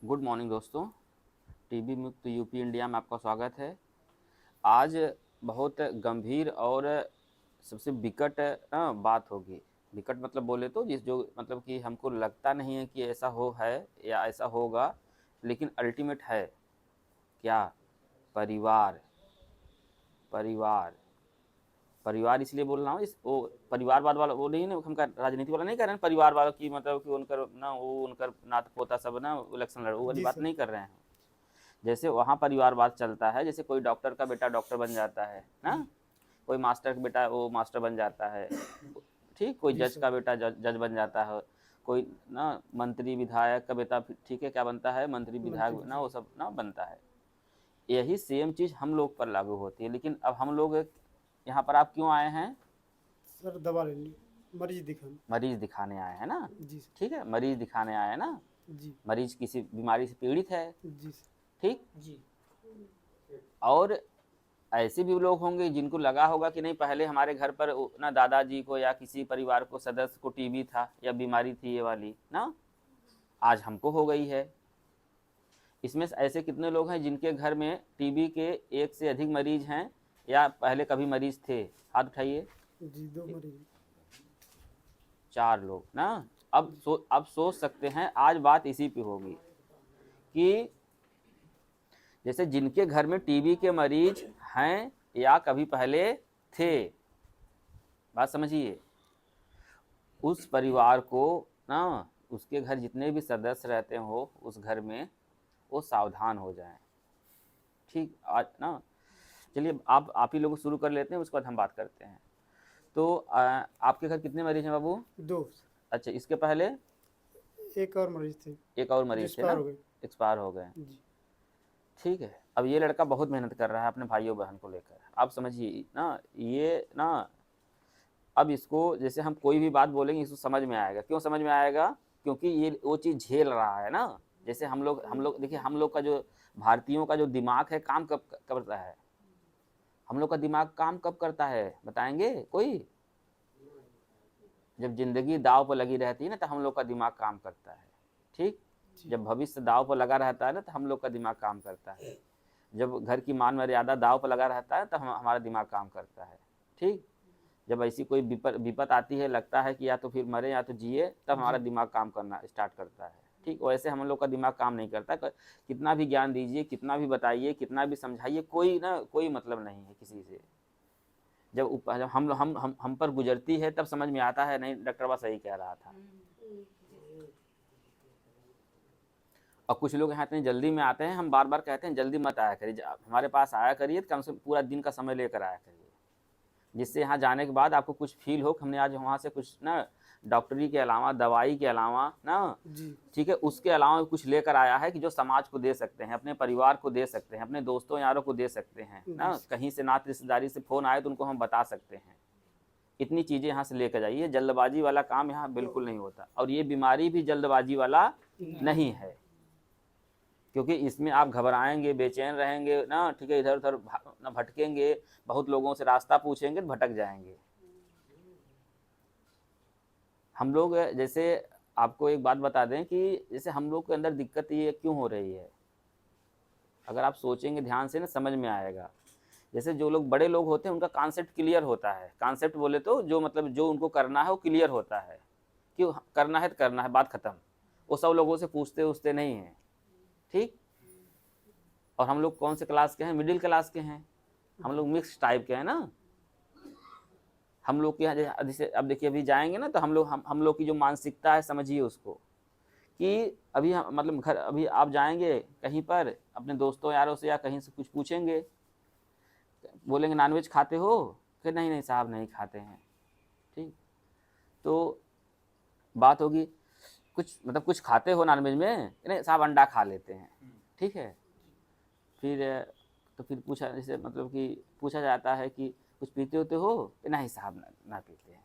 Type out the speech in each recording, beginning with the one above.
Good morning दोस्तों। TB मुक्त UP India में आपका स्वागत है। आज बहुत गंभीर और सबसे विकट बात होगी। विकट मतलब बोले तो जिस जो मतलब कि हमको लगता नहीं है कि ऐसा हो है या ऐसा होगा, लेकिन अल्टीमेट है क्या? परिवार। परिवार परिवार इसलिए बोल रहा हूँ, इस वो परिवारवाद वाला वो नहीं, ना हम राजनीति वाला नहीं कर रहे हैं। परिवार वालों की मतलब कि उनकर ना वो उनकर नात पोता सब ना इलेक्शन लड़ वो वाली जी बात सर। नहीं कर रहे हैं। जैसे वहाँ परिवारवाद चलता है, जैसे कोई डॉक्टर का बेटा डॉक्टर बन जाता है ना, कोई मास्टर का बेटा वो मास्टर बन जाता है, ठीक, कोई जी जज सर। का बेटा जज बन जाता है, कोई ना मंत्री विधायक का बेटा, ठीक है, क्या बनता है, मंत्री मंत्री विधायक ना, वो विधायक। सब ना बनता है। यही सेम चीज़ हम लोग पर लागू होती है। लेकिन अब हम लोग यहाँ पर आप क्यों आए हैं? सर दवा लेने, मरीज दिखाने। मरीज दिखाने आए हैं ना। जी सर। ठीक है, मरीज दिखाने आए हैं ना। जी। मरीज किसी बीमारी से पीड़ित है, जी सर। ठीक। जी। और ऐसे भी लोग होंगे जिनको लगा होगा कि नहीं, पहले हमारे घर पर ना दादाजी को या किसी परिवार को सदस्य को टीबी था या बीमारी थी ये वाली ना, आज हमको हो गई है। इसमें से ऐसे कितने लोग हैं जिनके घर में टीबी के एक से अधिक मरीज हैं या पहले कभी मरीज थे? हाथ उठाइए। जी, 2 मरीज। 4 लोग ना। जी। अब सोच सकते हैं आज बात इसी पे होगी कि जैसे जिनके घर में टीबी के मरीज हैं या कभी पहले थे, बात समझिए, उस परिवार को ना, उसके घर जितने भी सदस्य रहते हो उस घर में, वो सावधान हो जाएं। ठीक, आज ना चलिए आप ही लोग शुरू कर लेते हैं, उसके बाद हम बात करते हैं। तो आपके घर कितने मरीज हैं बाबू? 2। अच्छा, इसके पहले एक और मरीज थे एक और जो मरीज थे एक्सपायर ना, हो गए। एक्सपायर हो गए। जी। ठीक है, अब ये लड़का बहुत मेहनत कर रहा है अपने भाइयों बहन को लेकर। आप समझिए ना, ये ना, अब इसको जैसे हम कोई भी बात बोलेंगे इसको समझ में आएगा। क्यों समझ में आएगा? क्योंकि ये वो चीज़ झेल रहा है ना। जैसे हम लोग देखिए, हम लोग का जो भारतीयों का जो दिमाग है काम कब करता है? हम लोग का दिमाग काम कब करता है बताएंगे कोई? जब जिंदगी दाव पर लगी रहती है ना, तो हम लोग का दिमाग काम करता है। ठीक, जी। जब भविष्य दाव पर लगा रहता है ना, तो हम लोग का दिमाग काम करता है। जब घर की मान मर्यादा दाव पर लगा रहता है तो हमारा दिमाग काम करता है। ठीक, जब ऐसी कोई विपत आती है, लगता है कि या तो फिर मरे या तो जिए, तब हमारा जी। दिमाग काम करना स्टार्ट करता है। ठीक, वैसे हम लोग का दिमाग काम नहीं करता। कितना भी ज्ञान दीजिए, कितना भी बताइए, कितना भी समझाइए, कोई ना कोई मतलब नहीं है किसी से। जब हम पर गुजरती है तब समझ में आता है, नहीं डॉक्टर बा सही कह रहा था। और कुछ लोग यहाँ इतनी जल्दी में आते हैं, हम बार बार कहते हैं जल्दी मत आया करिए, हमारे पास आया करिए, कम से कम पूरा दिन का समय लेकर आया करिए, जिससे यहाँ जाने के बाद आपको कुछ फील हो कि हमने आज वहाँ से कुछ ना, डॉक्टरी के अलावा, दवाई के अलावा ना, जी। ठीक है, उसके अलावा कुछ लेकर आया है कि जो समाज को दे सकते हैं, अपने परिवार को दे सकते हैं, अपने दोस्तों यारों को दे सकते हैं जी ना। सर। कहीं से नात रिश्तेदारी से फ़ोन आए तो उनको हम बता सकते हैं। इतनी चीज़ें यहाँ से लेकर जाइए। जल्दबाजी वाला काम यहाँ बिल्कुल नहीं होता, और ये बीमारी भी जल्दबाजी वाला नहीं है, क्योंकि इसमें आप घबराएंगे, बेचैन रहेंगे ना, ठीक है, इधर उधर ना भटकेंगे, बहुत लोगों से रास्ता पूछेंगे तो भटक जाएंगे। हम लोग जैसे आपको एक बात बता दें कि जैसे हम लोग के अंदर दिक्कत ये क्यों हो रही है, अगर आप सोचेंगे ध्यान से ना समझ में आएगा। जैसे जो लोग बड़े लोग होते हैं उनका कॉन्सेप्ट क्लियर होता है। कॉन्सेप्ट बोले तो जो मतलब जो उनको करना है वो क्लियर होता है, क्यों करना है तो करना है, बात खत्म। वो सब लोगों से पूछते उछते नहीं हैं। ठीक, और हम लोग कौन से क्लास के हैं? मिडिल क्लास के हैं। हम लोग मिक्स टाइप के हैं ना। हम लोग के यहाँ जैसे अब देखिए, अभी जाएंगे ना तो हम लोग की जो मानसिकता है समझिए उसको, कि अभी हम मतलब घर, अभी आप जाएंगे कहीं पर अपने दोस्तों यारों से या कहीं से कुछ पूछेंगे, बोलेंगे नॉनवेज खाते हो, कि नहीं नहीं साहब नहीं खाते हैं। ठीक, तो बात होगी कुछ मतलब कुछ खाते हो नॉनवेज में? नहीं साहब अंडा खा लेते हैं। ठीक है, फिर तो फिर पूछा, जैसे मतलब कि पूछा जाता है कि कुछ पीते होते हो? नहीं साहब ना पीते हैं।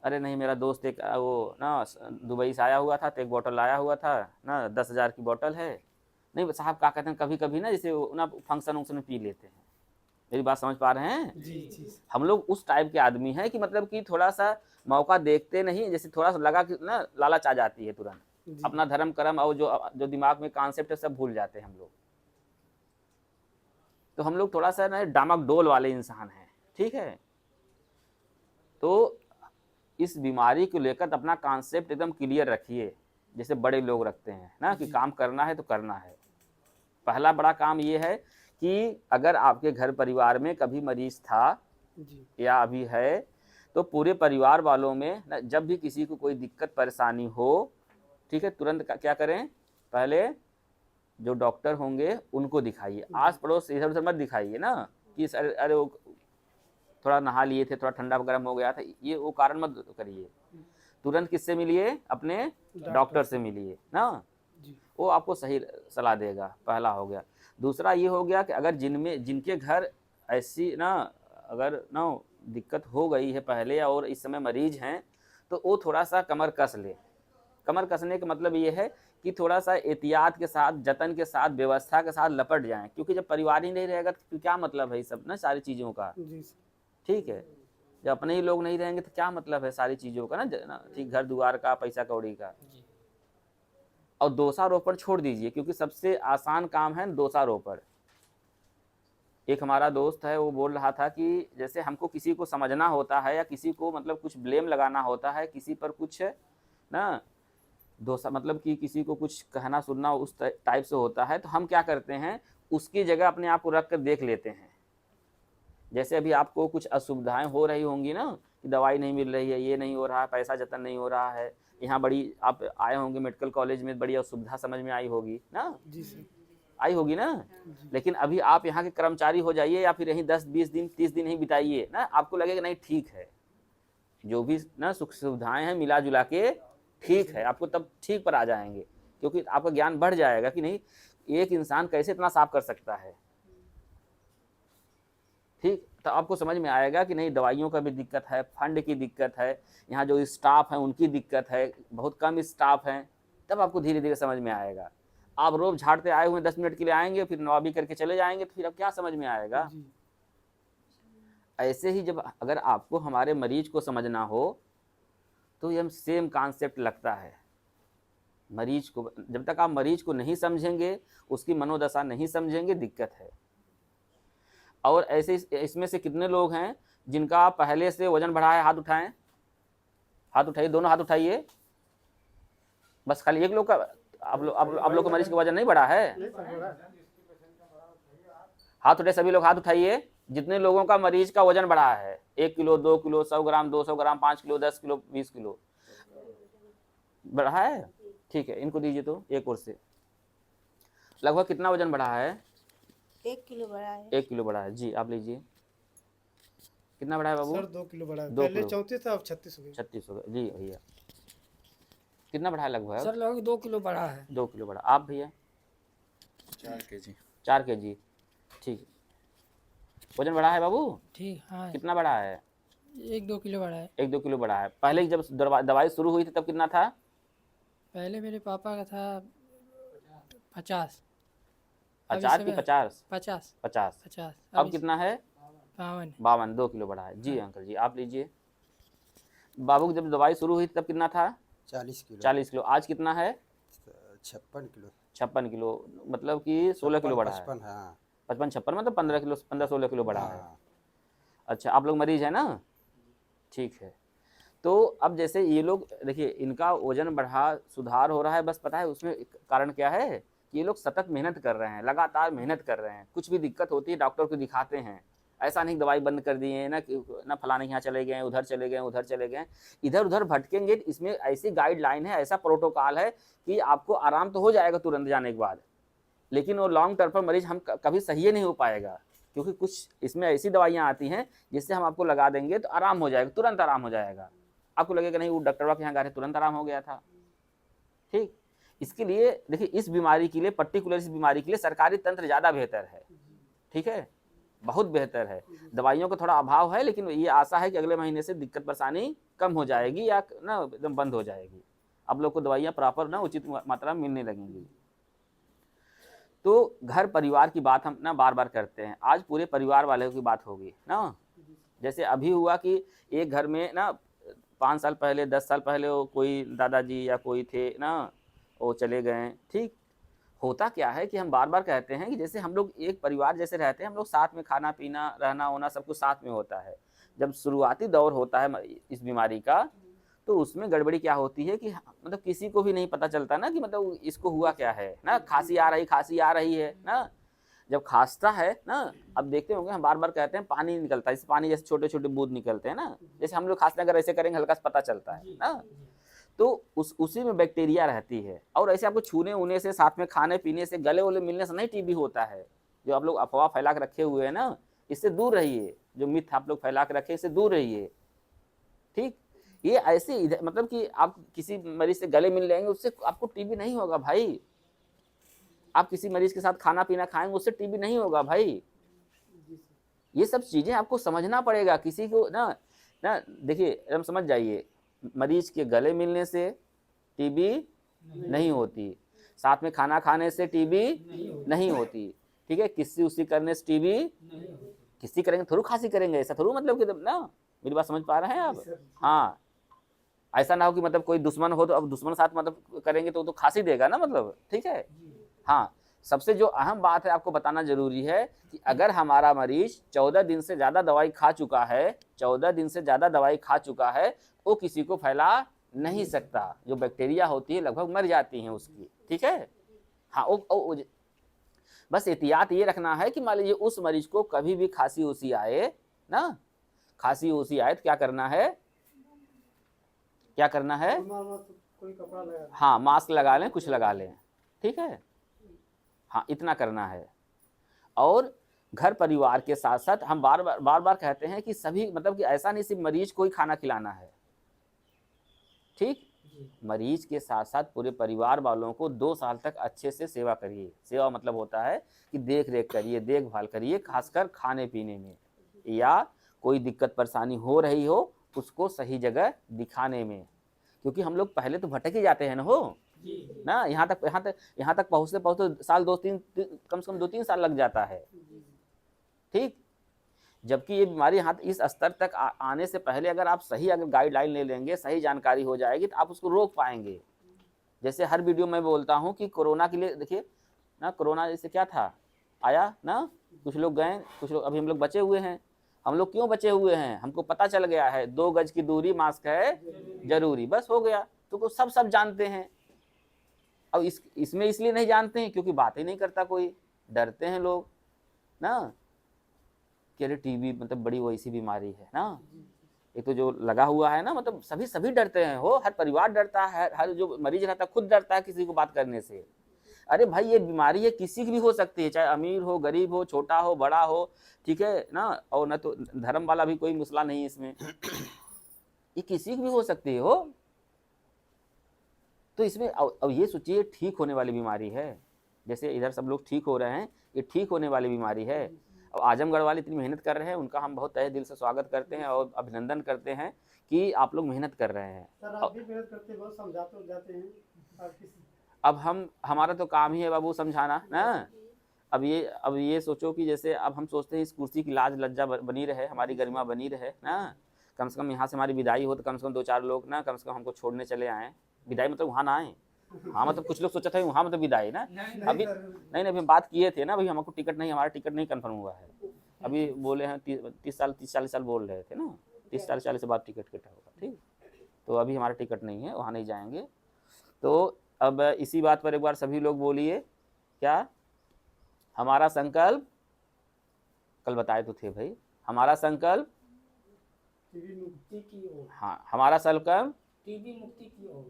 अरे नहीं, मेरा दोस्त एक वो ना दुबई से आया हुआ था तो एक बोतल लाया हुआ था ना, 10,000 की बोतल है। नहीं साहब, क्या कहते हैं, कभी कभी ना जैसे ना फंक्शन वंक्शन में पी लेते हैं। मेरी बात समझ पा रहे हैं? जी। जी सर। हम लोग उस टाइप के आदमी हैं कि मतलब कि थोड़ा सा मौका देखते नहीं, जैसे थोड़ा सा लगा कि ना लालच आ जाती है तुरंत, जी अपना धर्म कर्म और जो जो दिमाग में कॉन्सेप्ट है सब भूल जाते हैं हम लोग। तो हम लोग थोड़ा सा ना डामाडोल वाले इंसान हैं, ठीक है। तो इस बीमारी को लेकर अपना कॉन्सेप्ट एकदम क्लियर रखिए, जैसे बड़े लोग रखते हैं ना कि जी काम करना है तो करना है। पहला बड़ा काम ये है कि अगर आपके घर परिवार में कभी मरीज था जी या अभी है, तो पूरे परिवार वालों में ना जब भी किसी को कोई दिक्कत परेशानी हो, ठीक है, तुरंत क्या करें, पहले जो डॉक्टर होंगे उनको दिखाइए। आस पड़ोस इधर उधर मत दिखाइए ना कि अरे अरे वो थोड़ा नहा लिए थे, थोड़ा ठंडा गर्म हो गया था, ये वो कारण मत करिए। तुरंत किससे मिलिए, अपने डॉक्टर डॉक्टर से। से मिलिए ना, जी वो आपको सही सलाह देगा। पहला हो गया। दूसरा ये हो गया कि अगर जिनके घर ऐसी ना अगर ना दिक्कत हो गई है पहले और इस समय मरीज हैं, तो वो थोड़ा सा कमर कस ले। कमर कसने का मतलब ये है कि थोड़ा सा एहतियात के साथ, जतन के साथ, व्यवस्था के साथ लपट जाएं, क्योंकि जब परिवार ही नहीं रहेगा तो क्या मतलब है ये सब ना सारी चीज़ों का, जी सर। ठीक है। जब अपने ही लोग नहीं रहेंगे तो क्या मतलब है सारी चीज़ों का ना, ठीक, घर दुआर का, पैसा कौड़ी का। और दोषारोपण छोड़ दीजिए, क्योंकि सबसे आसान काम है दोषारोपण। एक हमारा दोस्त है, वो बोल रहा था कि जैसे हमको किसी को समझना होता है या किसी को मतलब कुछ ब्लेम लगाना होता है, किसी पर कुछ ना दोषा मतलब कि किसी को कुछ कहना सुनना उस टाइप से होता है, तो हम क्या करते हैं, उसकी जगह अपने आप को रख कर देख लेते हैं। जैसे अभी आपको कुछ असुविधाएं हो रही होंगी ना कि दवाई नहीं मिल रही है, ये नहीं हो रहा है, पैसा जतन नहीं हो रहा है, यहाँ बड़ी आप आए होंगे मेडिकल कॉलेज में, बड़ी असुविधा समझ में आई होगी ना, जी सर। आई होगी ना। जी लेकिन अभी आप यहाँ के कर्मचारी हो जाइए या फिर यहीं 10-20 दिन 30 दिन ही बिताइए ना, आपको लगेगा नहीं ठीक है, जो भी ना सुख सुविधाएं हैं मिला जुला के ठीक है, आपको तब ठीक पर आ जाएंगे, क्योंकि आपका ज्ञान बढ़ जाएगा कि नहीं एक इंसान कैसे इतना साफ कर सकता है, ठीक। तो आपको समझ में आएगा कि नहीं दवाइयों का भी दिक्कत है, फंड की दिक्कत है, यहाँ जो स्टाफ है उनकी दिक्कत है, बहुत कम स्टाफ हैं, तब आपको धीरे धीरे समझ में आएगा। आप रोब झाड़ते आए हुए 10 मिनट के लिए आएंगे, फिर नवाबी करके चले जाएंगे, तो फिर अब क्या समझ में आएगा। जी ऐसे ही जब अगर आपको हमारे मरीज को समझना हो तो ये सेम कॉन्सेप्ट लगता है। मरीज को जब तक आप मरीज को नहीं समझेंगे, उसकी मनोदशा नहीं समझेंगे, दिक्कत है। और ऐसे इसमें से कितने लोग हैं जिनका पहले से वजन बढ़ा है, हाथ उठाएं, हाथ उठाइए, दोनों हाथ उठाइए। बस खाली एक लोग का, आप लोग का मरीज का वजन नहीं बढ़ा है, हाथ उठाए सभी लोग, हाथ उठाइए। जितने लोगों का मरीज का वजन बढ़ा है, 1 किलो, 2 किलो, 100 ग्राम, 200 ग्राम, 5 किलो, 10 किलो, 20 किलो बढ़ा है, ठीक है। इनको दीजिए तो एक और से। लगभग कितना वजन बढ़ा है? 1 किलो बड़ा है। 1 किलो बढ़ा है जी। आप लीजिए, कितना बढ़ा है बाबू? सर 2 किलो बढ़ा है, 2 पहले किलो 34 था, अब 36 हो गया। 36 हो गया जी भैया। कितना बढ़ा है लगभग? सर लगभग 2 किलो बढ़ा है। 2 किलो बढ़ा। आप भैया? 4 kg। 4 kg, ठीक। वजन बढ़ा है बाबू? ठीक, हाँ। कितना बढ़ा है? 1-2 किलो बढ़ा है। 1-2 किलो बढ़ा है। पहले जब दवाई शुरू हुई थी तब कितना था? पहले मेरे पापा का था 50। 50 की 50? 50 50। 50। अब कितना है? 52। 52। 2 किलो बढ़ा है जी। अंकल जी आप लीजिए। बाबू की जब दवाई शुरू हुई तब कितना था? 40 किलो। 40 किलो। आज कितना है? 56 किलो। 56 किलो, मतलब कि 16 किलो बढ़ा है। 55, हाँ। 55-56 मतलब 15 किलो, 15-16 किलो बढ़ा है। हाँ। अच्छा, आप लोग मरीज हैं ना, ठीक है। तो अब जैसे ये लोग देखिए, इनका वजन बढ़ा, सुधार हो रहा है, बस पता है उसमें कारण क्या है कि ये लोग सतत मेहनत कर रहे हैं, लगातार मेहनत कर रहे हैं। कुछ भी दिक्कत होती है डॉक्टर को दिखाते हैं, ऐसा नहीं दवाई बंद कर दिए ना कि ना फलाने यहाँ चले गए, उधर चले गए, उधर चले गए, इधर उधर भटकेंगे। इसमें ऐसी गाइडलाइन है, ऐसा प्रोटोकॉल है कि आपको आराम तो हो जाएगा तुरंत जाने के बाद, लेकिन वो लॉन्ग टर्म पर मरीज हम कभी सही नहीं हो पाएगा, क्योंकि कुछ इसमें ऐसी दवाइयाँ आती हैं जिससे हम आपको लगा देंगे तो आराम हो जाएगा, तुरंत आराम हो जाएगा। आपको लगेगा नहीं वो डॉक्टर के यहाँ गए तुरंत आराम हो गया था, ठीक। इसके लिए देखिए, इस बीमारी के लिए, पर्टिकुलर इस बीमारी के लिए सरकारी तंत्र ज़्यादा बेहतर है, ठीक है, बहुत बेहतर है। दवाइयों का थोड़ा अभाव है, लेकिन ये आशा है कि अगले महीने से दिक्कत परेशानी कम हो जाएगी या ना एकदम बंद हो जाएगी। आप लोग को दवाइयाँ प्रॉपर ना उचित मात्रा में मिलने लगेंगी। तो घर परिवार की बात हम ना बार बार करते हैं, आज पूरे परिवार वालों की बात होगी ना। जैसे अभी हुआ कि एक घर में ना 5 साल पहले, 10 साल पहले वो कोई दादाजी या कोई थे ना, वो चले गए, ठीक। होता क्या है कि हम बार बार कहते हैं कि जैसे हम लोग एक परिवार जैसे रहते हैं, हम लोग साथ में खाना पीना रहना होना सब कुछ साथ में होता है। जब शुरुआती दौर होता है इस बीमारी का, तो उसमें गड़बड़ी क्या होती है कि मतलब किसी को भी नहीं पता चलता ना कि मतलब इसको हुआ क्या है ना, खांसी आ रही है ना। जब खांसता है ना, अब देखते होंगे हम बार बार कहते हैं पानी निकलता है, इस पानी जैसे छोटे छोटे बूंद निकलते हैं ना, जैसे हम लोग खांसने अगर ऐसे करेंगे हल्का सा पता चलता है ना, तो उसी में बैक्टीरिया रहती है। और ऐसे आपको छूने ऊने से, साथ में खाने पीने से, गले वले मिलने से नहीं टीबी होता है। जो आप लोग अफवाह फैला के रखे हुए हैं ना, इससे दूर रहिए। जो मिथ आप लोग फैला के रखे, इससे दूर रहिए, ठीक। ये ऐसे इधर मतलब कि आप किसी मरीज से गले मिल लेंगे, उससे आपको टीबी नहीं होगा भाई। आप किसी मरीज के साथ खाना पीना खाएंगे, उससे टीबी नहीं होगा भाई। ये सब चीजें आपको समझना पड़ेगा। किसी को ना ना देखिए, हम समझ जाइए, मरीज के गले मिलने से टीबी नहीं होती, साथ में खाना खाने से टीबी नहीं होती, ठीक है। किसी उसी करने से टीबी, किसी करेंगे थोड़ी खांसी करेंगे, ऐसा थोड़ी मतलब कि ना, मेरी बात समझ पा रहे हैं आप? हाँ, ऐसा ना हो कि मतलब कोई दुश्मन हो तो अब दुश्मन साथ मतलब करेंगे तो खांसी देगा ना, मतलब, ठीक है। हाँ, सबसे जो अहम बात है आपको बताना जरूरी है कि अगर हमारा मरीज 14 दिन से ज़्यादा दवाई खा चुका है, 14 दिन से ज़्यादा दवाई खा चुका है, वो किसी को फैला नहीं सकता। जो बैक्टीरिया होती है लगभग मर जाती हैं उसकी, ठीक है। हाँ, वो बस एहतियात ये रखना है कि मान लीजिए उस मरीज को कभी भी खांसी उसी आए ना, खांसी उसी आए तो क्या करना है, क्या करना है, कोई कपड़ा लगा हाँ मास्क लगा लें, कुछ लगा लें, ठीक है। हाँ, इतना करना है। और घर परिवार के साथ साथ हम बार बार कहते हैं कि सभी मतलब कि ऐसा नहीं सिर्फ मरीज को ही खाना खिलाना है, ठीक। मरीज के साथ साथ पूरे परिवार वालों को 2 साल तक अच्छे से सेवा करिए। सेवा मतलब होता है कि देख रेख करिए, देखभाल करिए, खासकर खाने पीने में, या कोई दिक्कत परेशानी हो रही हो उसको सही जगह दिखाने में। क्योंकि हम लोग पहले तो भटक ही जाते हैं ना, हो ना, यहाँ तक पहुँचते साल 2-3 कम से कम 2-3 साल लग जाता है, ठीक। जबकि ये बीमारी यहाँ इस स्तर तक आने से पहले अगर आप सही अगर गाइडलाइन ले लेंगे, सही जानकारी हो जाएगी, तो आप उसको रोक पाएंगे। जैसे हर वीडियो में बोलता हूँ कि कोरोना के लिए देखिए ना, कोरोना जैसे क्या था, आया ना, कुछ लोग गए, कुछ लोग, अभी हम लोग बचे हुए हैं। हम लोग क्यों बचे हुए हैं, हमको पता चल गया है 2 गज की दूरी, मास्क है जरूरी, बस हो गया। तो सब जानते हैं। अब इसमें इसलिए नहीं जानते हैं क्योंकि बात ही नहीं करता कोई, डरते हैं लोग ना कि अरे टीबी मतलब बड़ी वैसी बीमारी है ना। एक तो जो लगा हुआ है ना, मतलब सभी डरते हैं, हो हर परिवार डरता है, हर जो मरीज रहता है खुद डरता है किसी को बात करने से। अरे भाई, ये बीमारी है किसी की भी हो सकती है, चाहे अमीर हो, गरीब हो, छोटा हो, बड़ा हो, ठीक है ना। और ना तो धर्म वाला भी कोई मसला नहीं है इसमें, ये किसी की भी हो सकती है, हो। तो इसमें अब ये सोचिए, ठीक होने वाली बीमारी है। जैसे इधर सब लोग ठीक हो रहे हैं, ये ठीक होने वाली बीमारी है। अब आजमगढ़ वाले इतनी मेहनत कर रहे हैं, उनका हम बहुत तहे दिल से स्वागत करते हैं और अभिनंदन करते हैं कि आप लोग मेहनत कर रहे हैं। सर आप भी मेहनत करते हैं, बहुत समझाते जाते हैं आप किसी। अब हमारा तो काम ही है बाबू समझाना ना। अब ये सोचो कि जैसे अब हम सोचते हैं इस कुर्सी की लाज लज्जा बनी रहे, हमारी गरिमा बनी रहे ना, कम से कम यहाँ से हमारी विदाई हो तो कम से कम 2-4 लोग ना कम से कम हमको छोड़ने चले आएँ। विदाई मतलब वहाँ ना आए, हाँ मतलब कुछ लोग सोचा था वहाँ मतलब विदाई ना, अभी नहीं अभी हम बात किए थे ना, अभी हमको टिकट नहीं, हमारा टिकट नहीं कंफर्म हुआ है। अभी बोले हैं 30-40 साल बोल रहे थे ना, 30-40 से बाद टिकट कटा होगा, ठीक। तो अभी हमारा टिकट नहीं है, वहाँ नहीं जाएंगे। तो अब इसी बात पर एक बार सभी लोग बोलिए, क्या हमारा संकल्प, कल बताए तो थे भाई, हमारा संकल्प टीबी मुक्ति की ओर, हाँ, हमारा संकल्प टीबी मुक्ति की ओर।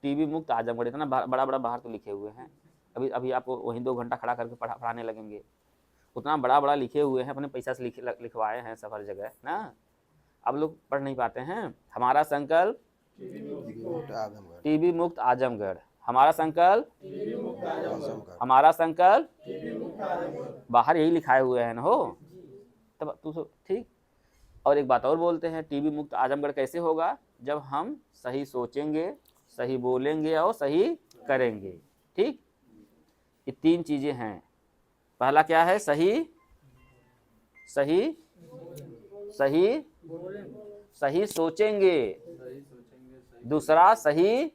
टीबी मुक्त आजमगढ़। इतना बड़ा बाहर तो लिखे हुए हैं, अभी आपको वहीं 2 घंटा खड़ा करके पढ़ाने लगेंगे, उतना बड़ा लिखे हुए हैं, अपने पैसा से लिखवाए हैं सब हर जगह ना। अब लोग पढ़ नहीं पाते हैं। हमारा संकल्प टीबी मुक्त आजमगढ़, हमारा संकल्प, हमारा संकल्प, बाहर यही लिखाए हुए हैं ना, हो तब तू ठीक। और एक बात और बोलते हैं, टीबी मुक्त आजमगढ़ कैसे होगा, जब हम सही सोचेंगे, सही बोलेंगे और सही करेंगे, ठीक। ये 3 चीजें हैं। पहला क्या है, सही सोचेंगे, दूसरा सही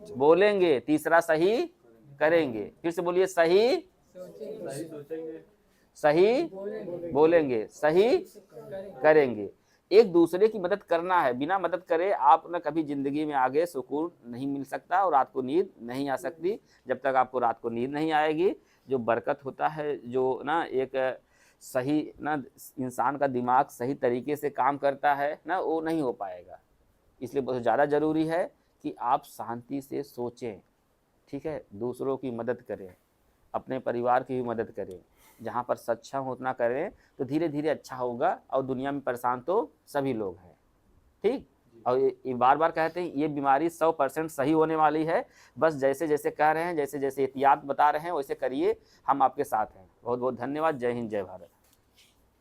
बोलेंगे, तीसरा सही करेंगे। फिर से बोलिए, सही सही बोलेंगे, सही करेंगे। एक दूसरे की मदद करना है, बिना मदद करे आप ना कभी जिंदगी में आगे सुकून नहीं मिल सकता और रात को नींद नहीं आ सकती। जब तक आपको रात को नींद नहीं आएगी, जो बरकत होता है, जो ना एक सही ना इंसान का दिमाग सही तरीके से काम करता है ना, वो नहीं हो पाएगा। इसलिए बहुत ज़्यादा ज़रूरी है कि आप शांति से सोचें, ठीक है, दूसरों की मदद करें, अपने परिवार की भी मदद करें। जहाँ पर सक्षम उतना करें तो धीरे धीरे अच्छा होगा, और दुनिया में परेशान तो सभी लोग हैं, ठीक। और ये बार बार कहते हैं ये बीमारी 100% सही होने वाली है। बस जैसे जैसे कह रहे हैं, जैसे जैसे एहतियात बता रहे हैं, वैसे करिए, हम आपके साथ हैं। बहुत बहुत धन्यवाद। जय हिंद, जय भारत।